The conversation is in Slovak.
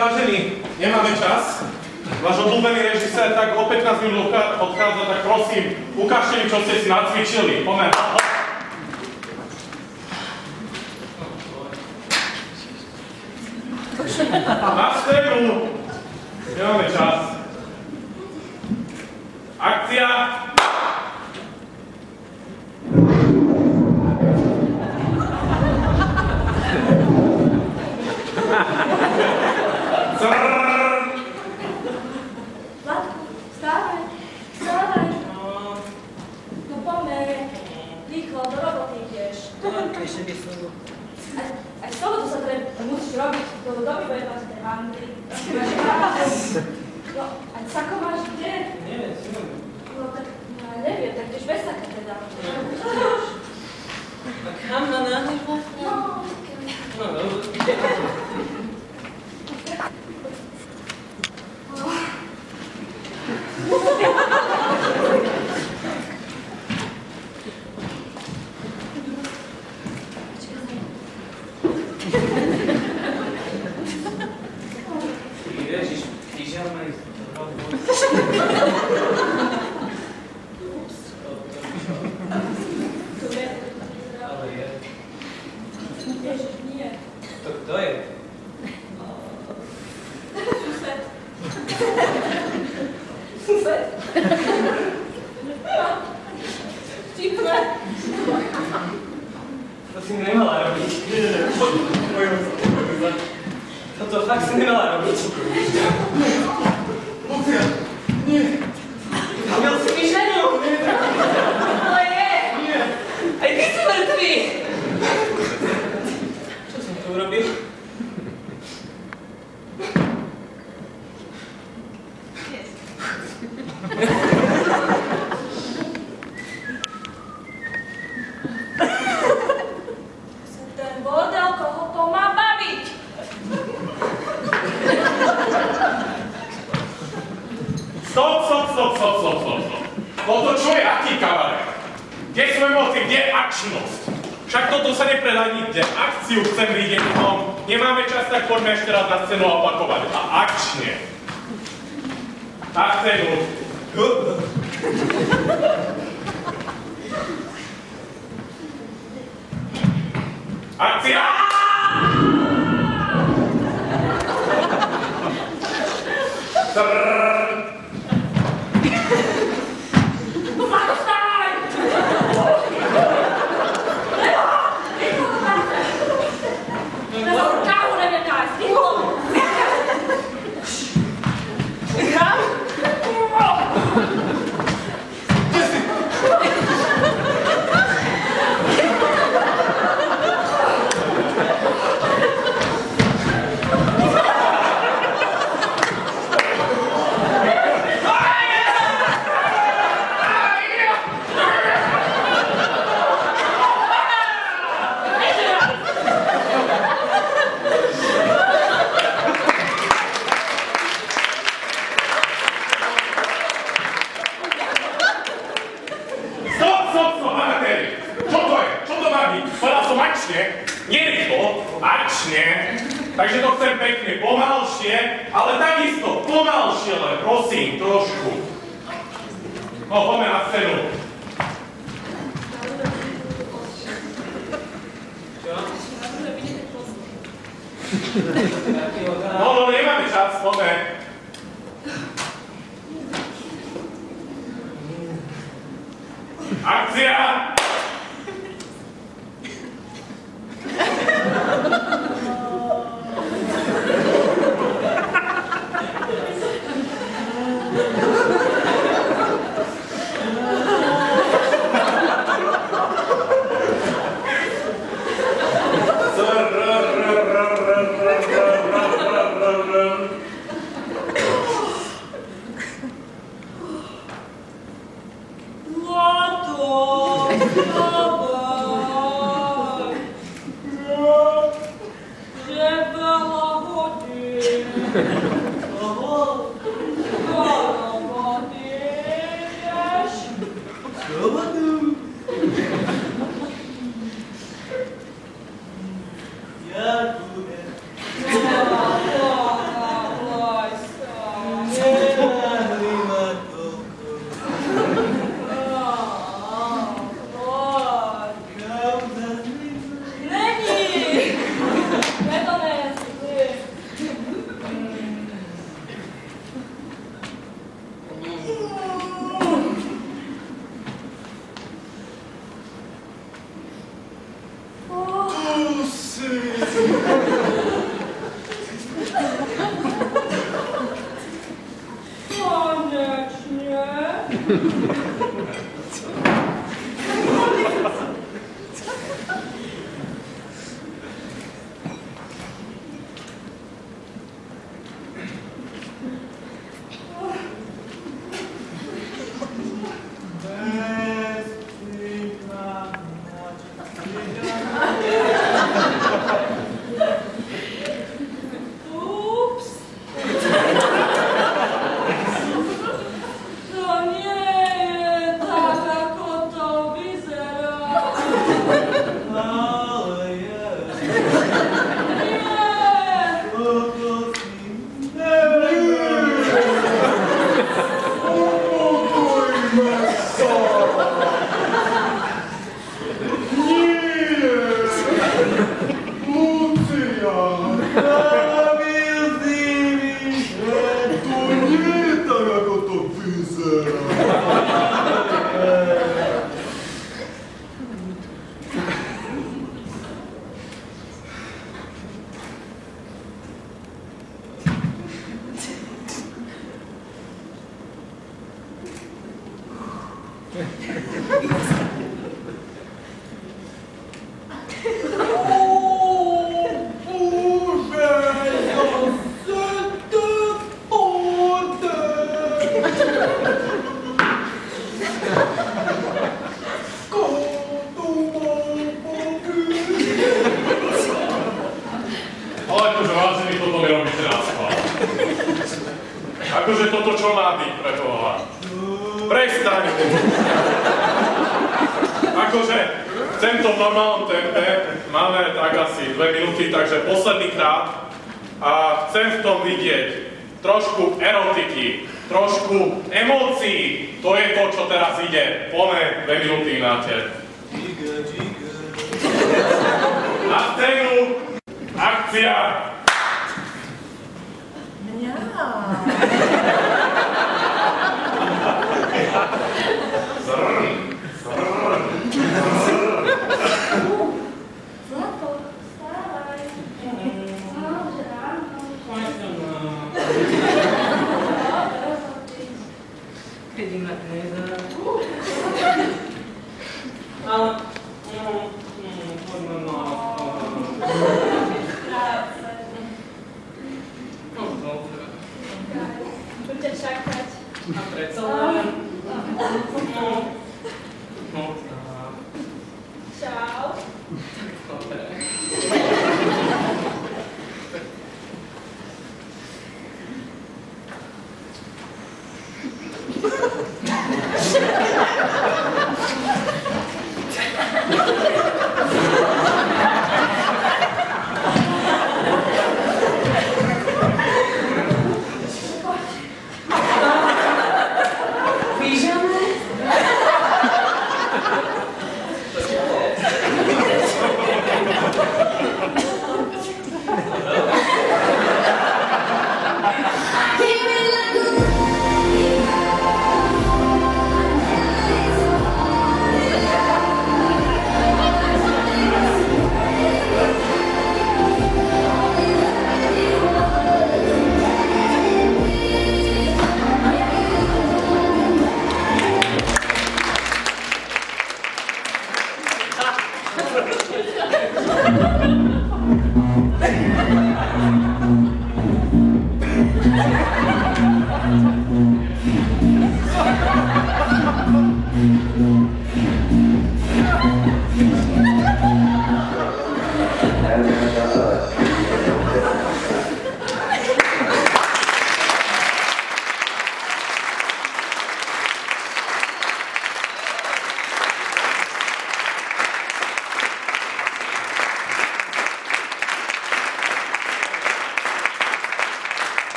Vážený, nemáme čas. Váš obľúbený režisér tak o 15 minút odchádza, tak prosím, ukážte mi, čo ste si nacvičili. Poďme. Na scénu. Nemáme čas. Akcia. Vládku, vstávaj, vstávaj. No poďme, rýchlo, do roboty ideš. Ešte by som... Aj z toho, sa musíš robiť, do doby bude mať tie handry. No, a sako máš kde? Nie, som. No tak, no ja neviem, tak ideš bez saka teda. A kam na náhľad vlastne? No, Ježiš, pížame. Ale je. Ježiš, nie. To kto je? Sused. Sused. Vtipné. To si nemala robiť. Toto fakt si nemala robiť. Lucia, nie. Zabil si mi ženu! Ale je. Nie. Aj ty si mŕtvý! Čo som to urobil? Ten bordel, koho to má baviť? Stop. Toto čo je aký kabaret? Kde sú emócie, kde je akčnosť? Však toto sa nepredá nikde. Akciu chcem vidieť v tom. Nemáme čas, tak poďme ešte raz na scénu opakovať. A akčne. Na scénu. Akcia! Takže to chcem pekne, pomalšie, ale takisto, pomalšie, len prosím, trošku. No, poďme na scénu. Čo? No, nemáme čas, poďme. Akcia! Zlato! Akože toto čo má byť pre Boha? Prestaň! Akože chcem to v normálnom tempe, máme tak asi 2 minúty, takže posledný krát a chcem v tom vidieť trošku erotiky, trošku emócií. To je to, čo teraz ide. Poďme 2 minúty na te. Na scénu, akcia! Zlato, vstávaj. Máš ráno. Keď ma nedá. Ale... poďme na... Budete čakať. A predsa len... Čau. Dobre.